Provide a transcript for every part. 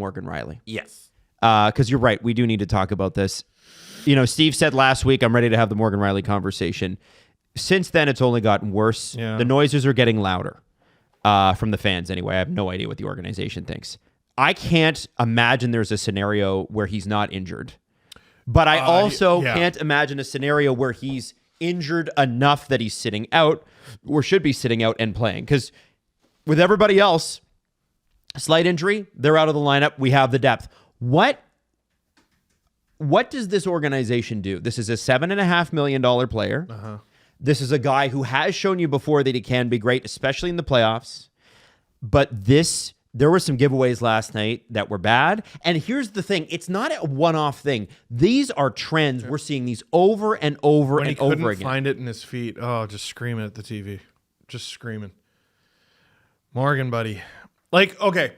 Morgan Rielly. Yes. Because you're right. We do need to talk about this. You know, Steve said last week, I'm ready to have the Morgan Rielly conversation. Since then, it's only gotten worse. Yeah. The noises are getting louder from the fans anyway. I have no idea what the organization thinks. I can't imagine there's a scenario where he's not injured. But I also can't imagine a scenario where he's injured enough that he's sitting out or should be sitting out and playing. Because with everybody else, slight injury, they're out of the lineup. We have the depth. What does this organization do? This is a $7.5 million player. Uh-huh. This is a guy who has shown you before that he can be great, especially in the playoffs. But there were some giveaways last night that were bad. And here's the thing. It's not a one-off thing. These are trends. We're seeing these over and over and over again. When he couldn't find it in his feet, just screaming at the TV. Just screaming. Morgan, buddy. Like, okay.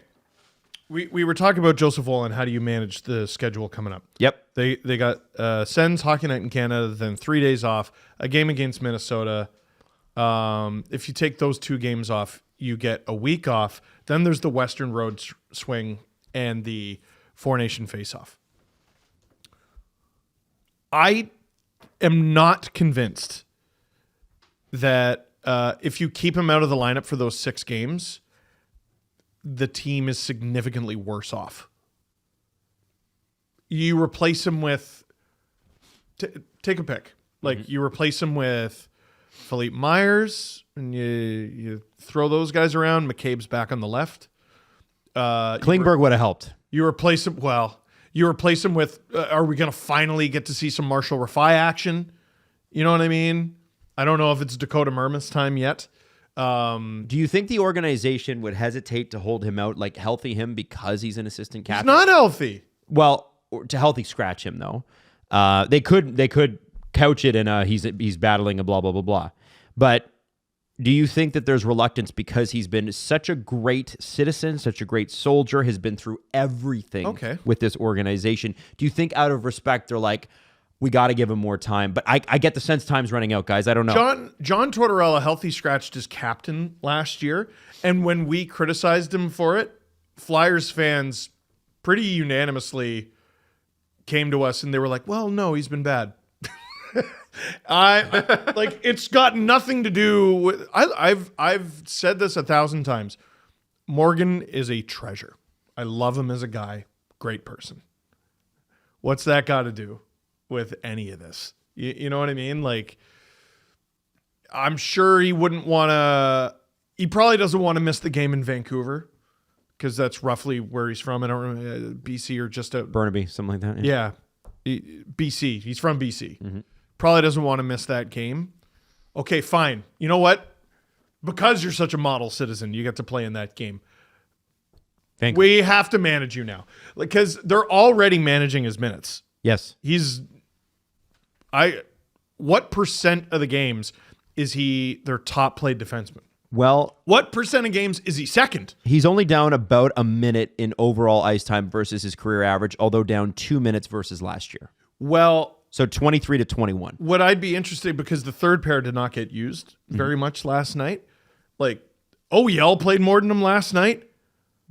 We were talking about Joseph Wylde and how do you manage the schedule coming up. Yep. They got Sens Hockey Night in Canada, then 3 days off, a game against Minnesota. If you take those 2 games off, you get a week off. Then there's the Western Road swing and the Four Nation face-off. I am not convinced that if you keep him out of the lineup for those 6 games, the team is significantly worse off. You replace him with... take a pick. Like, you replace him with Philippe Myers, and you throw those guys around. McCabe's back on the left. Klingberg would have helped. You replace him... Well, you replace him with... are we going to finally get to see some Marshall Rafai action? You know what I mean? I don't know if it's Dakota Mermis time yet. Do you think the organization would hesitate to hold him out, like healthy him because he's an assistant captain? He's not healthy. Well, to healthy scratch him though. They could couch it in he's battling a blah blah blah blah. But do you think that there's reluctance because he's been such a great citizen, such a great soldier, has been through everything with this organization? Do you think out of respect they're like, we got to give him more time? But I get the sense time's running out, guys. I don't know. John Tortorella healthy scratched his captain last year, and when we criticized him for it, Flyers fans pretty unanimously came to us and they were like, well, no, he's been bad. I like, it's got nothing to do with... I've said this 1,000 times. Morgan is a treasure. I love him as a guy. Great person. What's that got to do with any of this? You know what I mean? Like, I'm sure he wouldn't want to... He probably doesn't want to miss the game in Vancouver because that's roughly where he's from. I don't remember, BC or just Burnaby, something like that. Yeah. BC. He's from BC. Mm-hmm. Probably doesn't want to miss that game. Okay, fine. You know what? Because you're such a model citizen, you get to play in that game. We have to manage you now. Because they're already managing his minutes. Yes. What percent of the games is he their top played defenseman? Well, what percent of games is he second? He's only down about a minute in overall ice time versus his career average, although down 2 minutes versus last year. Well, so 23 to 21. What I'd be interested, because the third pair did not get used very much last night. Like, Yell played more than him last night.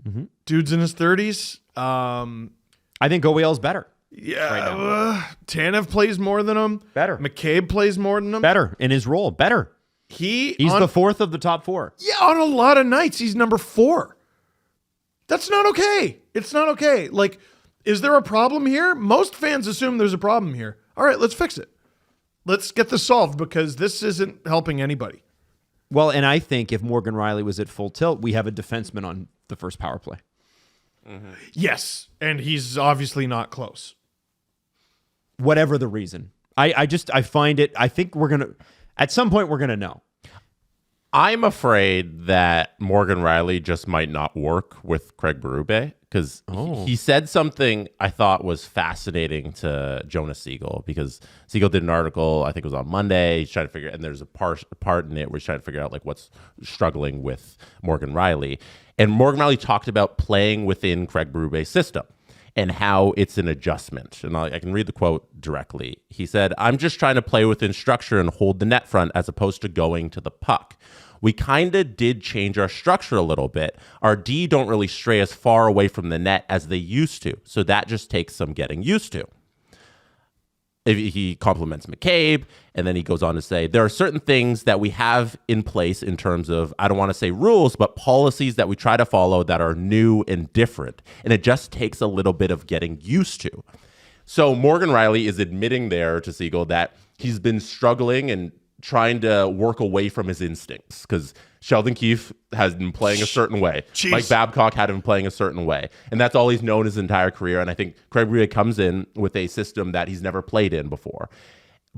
Mm-hmm. Dude's in his 30s. I think OEL's better. Yeah. Right Tanev plays more than him. Better. McCabe plays more than him. Better in his role. Better. He's the 4th of the top 4. Yeah, on a lot of nights, he's number 4. That's not okay. It's not okay. Like, is there a problem here? Most fans assume there's a problem here. All right, let's fix it. Let's get this solved because this isn't helping anybody. Well, and I think if Morgan Rielly was at full tilt, we have a defenseman on the first power play. Mm-hmm. Yes, and he's obviously not close. Whatever the reason. I find it, I think at some point we're going to know. I'm afraid that Morgan Rielly just might not work with Craig Berube because he said something I thought was fascinating to Jonas Siegel, because Siegel did an article, I think it was on Monday. He's trying to figure, and there's a part in it where he's trying to figure out like what's struggling with Morgan Rielly. And Morgan Rielly talked about playing within Craig Berube's system and how it's an adjustment. And I can read the quote directly. He said, "I'm just trying to play within structure and hold the net front as opposed to going to the puck. we kind of did change our structure a little bit. Our D don't really stray as far away from the net as they used to. So that just takes some getting used to. If he compliments McCabe, and then he goes on to say, there are certain things that we have in place in terms of, I don't want to say rules, but policies that we try to follow that are new and different. And it just takes a little bit of getting used to. So Morgan Rielly is admitting there to Siegel that he's been struggling and trying to work away from his instincts because Sheldon Keefe has been playing a certain way. Jeez. Mike Babcock had him playing a certain way. And that's all he's known his entire career. And I think Craig Berube comes in with a system that he's never played in before.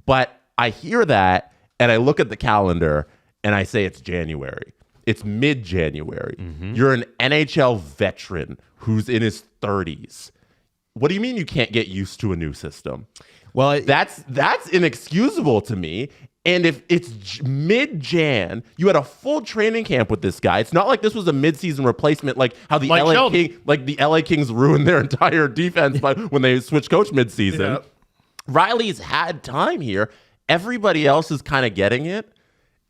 But I hear that and I look at the calendar and I say it's January. It's mid-January. You're an NHL veteran who's in his 30s. What do you mean you can't get used to a new system? Well, That's inexcusable to me. And if it's mid-Jan, you had a full training camp with this guy. It's not like this was a mid-season replacement, like how the LA Kings ruined their entire defense when they switched coach mid-season. Yeah. Rielly's had time here. Everybody else is kind of getting it.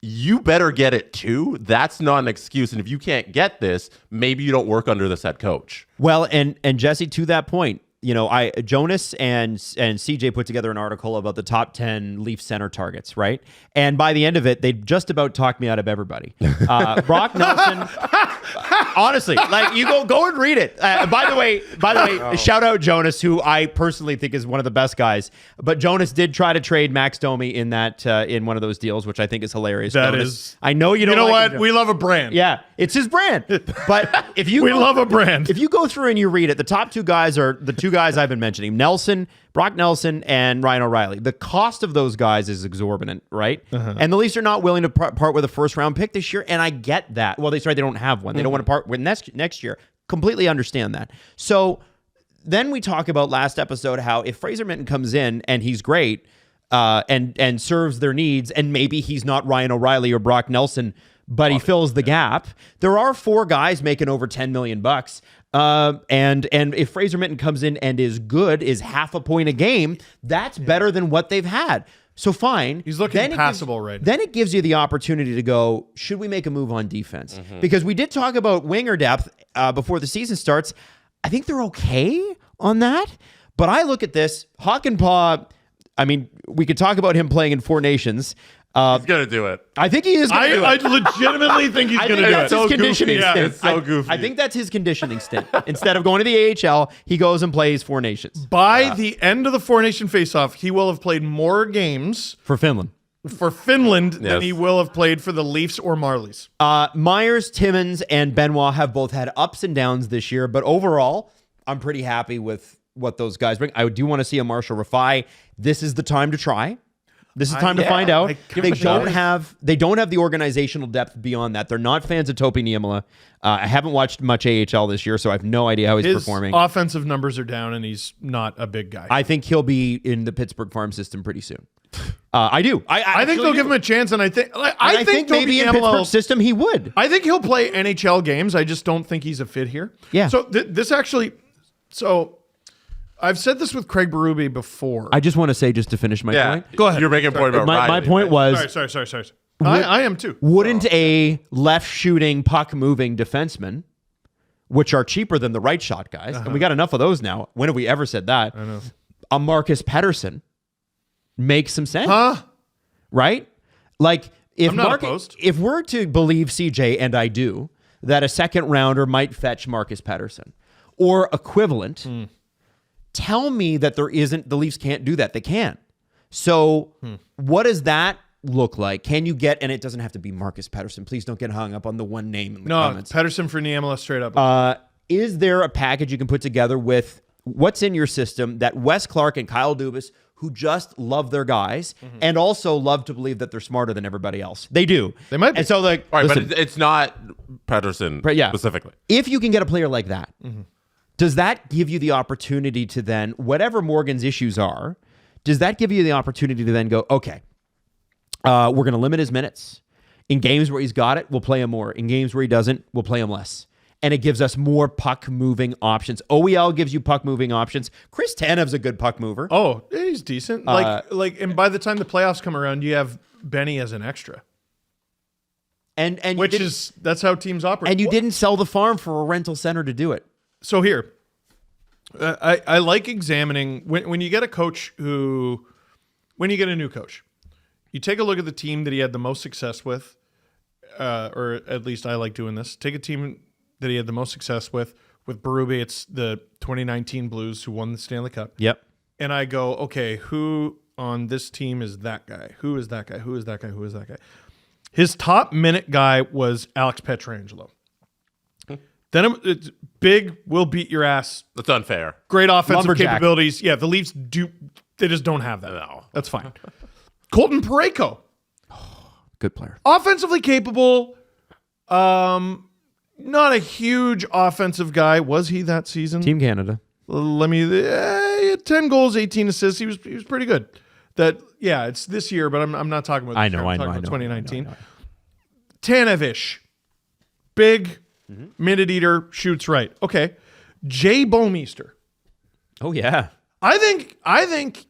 You better get it too. That's not an excuse. And if you can't get this, maybe you don't work under this head coach. well, and Jesse, to that point, you know, Jonas and CJ put together an article about the top 10 Leaf center targets, right? And by the end of it, they just about talked me out of everybody. Brock Nelson, honestly, like you go and read it. By the way, shout out Jonas, who I personally think is one of the best guys. But Jonas did try to trade Max Domi in that in one of those deals, which I think is hilarious. That Jonas, is, I know you don't. You know like what? We love a brand. Yeah, it's his brand. But if you We love a brand. If you go through and you read it, the top two guys are the two guys I've been mentioning: Brock Nelson, and Ryan O'Reilly. The cost of those guys is exorbitant, right? And the Leafs are not willing to part with a first-round pick this year, and I get that. Well, they don't have one. They don't want to part with next year. Completely understand that. So then we talk about last episode how if Fraser Minten comes in and he's great and serves their needs, and maybe he's not Ryan O'Reilly or Brock Nelson, but he fills the gap. There are 4 guys making over $10 million. And if Fraser Minten comes in and is good, is half a point a game, that's better than what they've had. So fine. He's looking passable right now. Then it gives you the opportunity to go, should we make a move on defense? Because we did talk about winger depth before the season starts. I think they're okay on that. But I look at this, Hakanpää, I mean, we could talk about him playing in 4 nations. He's going to do it. I think he is going to do it. I legitimately think he's going to do it. That's his conditioning stint. It's so goofy. I think that's his conditioning stint. Instead of going to the AHL, he goes and plays 4 nations. By the end of the 4-nation faceoff, he will have played more games For Finland. than he will have played for the Leafs or Marlies. Myers, Timmins, and Benoit have both had ups and downs this year, but overall, I'm pretty happy with what those guys bring. I do want to see a Marshall Rafai. This is the time to try. This is time to find out. They don't have the organizational depth beyond that. They're not fans of Topi Niemela. I haven't watched much AHL this year, so I have no idea how he's performing. His offensive numbers are down, and he's not a big guy. I think he'll be in the Pittsburgh farm system pretty soon. I do. I think they'll give him a chance, and I think maybe in Pittsburgh system he would. I think he'll play NHL games. I just don't think he's a fit here. Yeah. So this actually, I've said this with Craig Berube before. I just want to say, just to finish my point. Go ahead. You're making a point about My Rielly. point was, Sorry. I am too. Wouldn't a left-shooting, puck-moving defenseman, which are cheaper than the right-shot guys, and we got enough of those now. When have we ever said that? I know. A Marcus Pettersson makes some sense. Right? Like, if I'm not opposed. if we're to believe CJ, and I do, that a second-rounder might fetch Marcus Pettersson, or equivalent, tell me that the Leafs can't do that. They can. So what does that look like? Can you get, and it doesn't have to be Marcus Pettersson. Please don't get hung up on the one name in the comments. Pettersson for Niemela straight up. Is there a package you can put together with what's in your system that Wes Clark and Kyle Dubas, who just love their guys and also love to believe that they're smarter than everybody else? They do. They might be. And so, like, All right, listen, but it's not Pettersson specifically. if you can get a player like that, does that give you the opportunity to then, whatever Morgan's issues are, does that give you the opportunity to then go, okay, we're going to limit his minutes. In games where he's got it, we'll play him more. In games where he doesn't, we'll play him less. And it gives us more puck-moving options. OEL gives you puck-moving options. Chris Tanev's a good puck mover. Oh, he's decent. And by the time the playoffs come around, you have Benny as an extra. And that's how teams operate. And you didn't sell the farm for a rental center to do it. So here, I like examining when you get a coach when you get a new coach, you take a look at the team that he had the most success with, or at least I like doing this. Take a team that he had the most success with Berube, it's the 2019 Blues who won the Stanley Cup. Yep. And I go, okay, who on this team is that guy? Who is that guy? Who is that guy? Who is that guy? His top minute guy was Alex Pietrangelo. Then it's big, will beat your ass. That's unfair. Great offensive Lumberjack. capabilities. Yeah, the Leafs they just don't have that. No. That's fine. Colton Parayko. Good player. Offensively capable. Not a huge offensive guy. Was he that season? Team Canada. He had 10 goals, 18 assists. He was pretty good. It's this year, but I'm not talking about this year. I'm talking about 2019. Tanev-ish. Big, minute eater, shoots right. Okay. Jay Bouwmeester. Oh, yeah. I think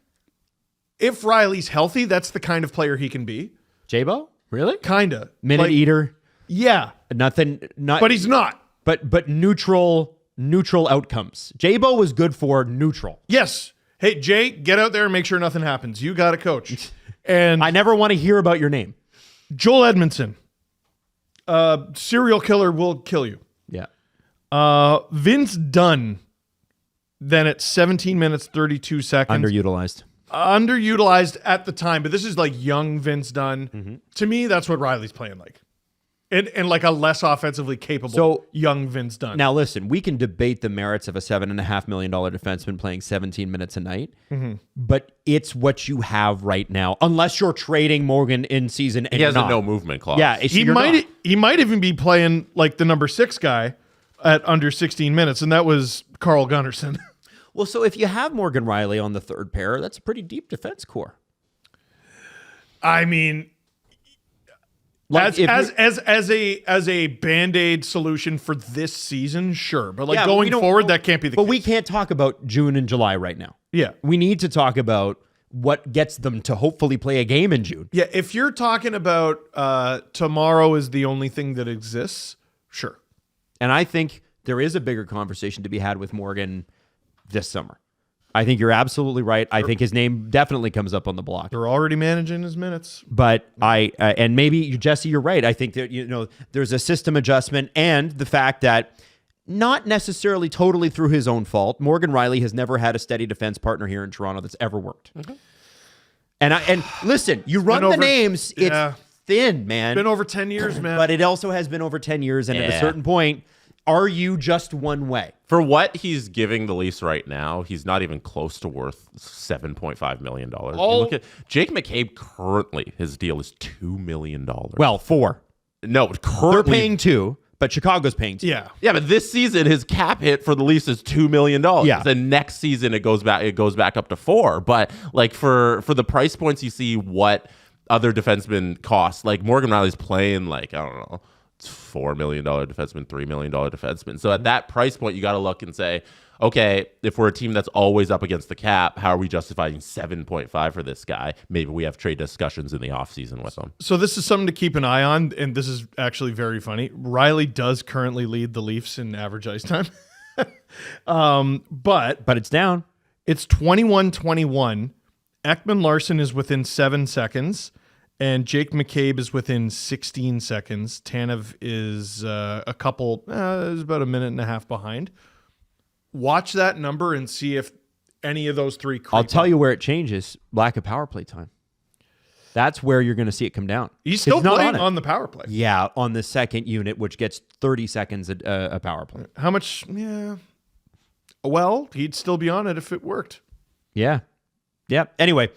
if Rielly's healthy, that's the kind of player he can be. J-Bo? Really? Kinda. Minute eater. Yeah. But he's not. But neutral outcomes. J-Bo was good for neutral. Yes. Hey, Jay, get out there and make sure nothing happens. You got a coach. And I never want to hear about your name. Joel Edmondson. Serial killer will kill you. Yeah. Vince Dunn. Then at 17 minutes, 32 seconds. Underutilized at the time, but this is like young Vince Dunn. Mm-hmm. To me, that's what Rielly's playing like. And like a less offensively capable young Vince Dunn. Now, listen, we can debate the merits of a $7.5 million defenseman playing 17 minutes a night, but it's what you have right now, unless you're trading Morgan in season. And he has not. a no movement clause. Yeah, he might even be playing like the number 6 guy at under 16 minutes, and that was Carl Gunnarsson. Well, so if you have Morgan Rielly on the third pair, that's a pretty deep defense core. I mean, as a Band-Aid solution for this season, sure. But going forward, that can't be the case. But we can't talk about June and July right now. Yeah. We need to talk about what gets them to hopefully play a game in June. Yeah, if you're talking about tomorrow is the only thing that exists, sure. And I think there is a bigger conversation to be had with Morgan this summer. I think you're absolutely right. I think his name definitely comes up on the block. They're already managing his minutes. But and maybe, Jesse, you're right. I think that, there's a system adjustment and the fact that not necessarily totally through his own fault, Morgan Rielly has never had a steady defense partner here in Toronto that's ever worked. Mm-hmm. And listen, you run the names, it's thin, man. It's been over 10 years, man. But it also has been over 10 years. And at a certain point, are you just one way? For what he's giving the Leafs right now, he's not even close to worth $7.5 million. You look at Jake McCabe currently, his deal is $2 million. Well, 4. No, currently they're paying 2, but Chicago's paying 2. Yeah. Yeah, but this season his cap hit for the Leafs is $2 million. Yeah. The next season it goes back up to 4. But like for the price points you see what other defensemen cost, like Morgan Rielly's playing like, I don't know, $4 million defenseman, $3 million defenseman. So at that price point, you got to look and say, okay, if we're a team that's always up against the cap, how are we justifying 7.5 for this guy? Maybe we have trade discussions in the offseason with him. So this is something to keep an eye on, and this is actually very funny. Rielly does currently lead the Leafs in average ice time. But it's down. It's 21-21. Ekman Larson is within 7 seconds. And Jake McCabe is within 16 seconds. Tanev is is about a minute and a half behind. Watch that number and see if any of those three creep I'll tell you where it changes. Lack of power play time. That's where you're going to see it come down. He's still playing on the power play. Yeah, on the second unit, which gets 30 seconds a power play. How much? Yeah. Well, he'd still be on it if it worked. Yeah. Yeah. Anyway,